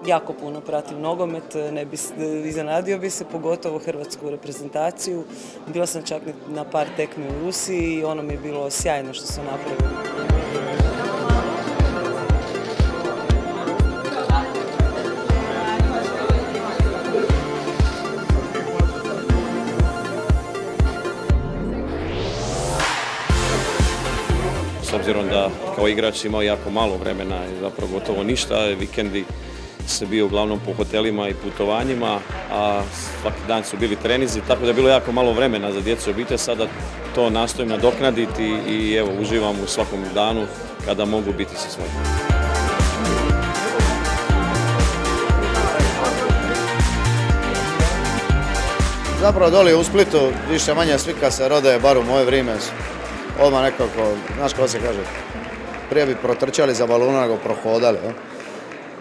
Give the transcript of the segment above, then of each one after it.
jako puno pratim nogomet, iznenadio bi se, pogotovo hrvatsku reprezentaciju. Bila sam čak na par tekmi u Rusiji i ono mi je bilo sjajno što su napravili. S obzirom da kao igrač imao jako malo vremena i zapravo gotovo ništa, vikendi se bio uglavnom po hotelima i putovanjima, a svaki dan su bili trenizi, tako da je bilo jako malo vremena za djecu i obitelj. Sada to nastojim nadoknaditi i evo, uživam u svakom danu kada mogu biti sa svojim. Zapravo doli u Splitu više manje svi kad se rode, bar u moje vrijeme, odmah nekako, znaš kako se kaže, prije bi protrčali za balonu nego prohodali.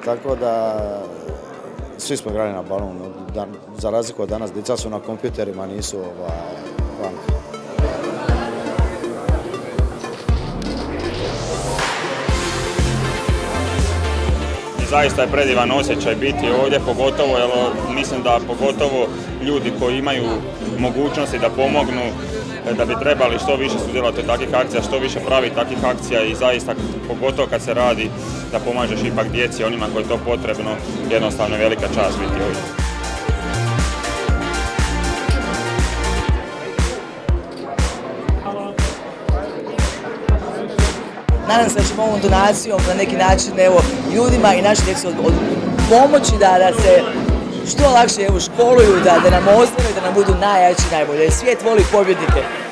Tako da svi smo igrali na balonu, za razliku od danas, djeca su na kompjuterima, nisu vanka. Zaista je predivan osjećaj biti ovdje, pogotovo, jer mislim da pogotovo ljudi koji imaju mogućnosti da pomognu, da bi trebali što više sudjelovati od takvih akcija, što više pravi takvih akcija i zaista, pogotovo kad se radi, da pomažeš ipak djeci, onima koji je to potrebno, jednostavno je velika čast biti ovdje. Nadam se da ćemo ovom donacijom na neki način ljudima i našim djeci pomoći da se što lakše školuju, da nam ostane, da nam budu najjači, najbolje. Svijet voli pobjednike.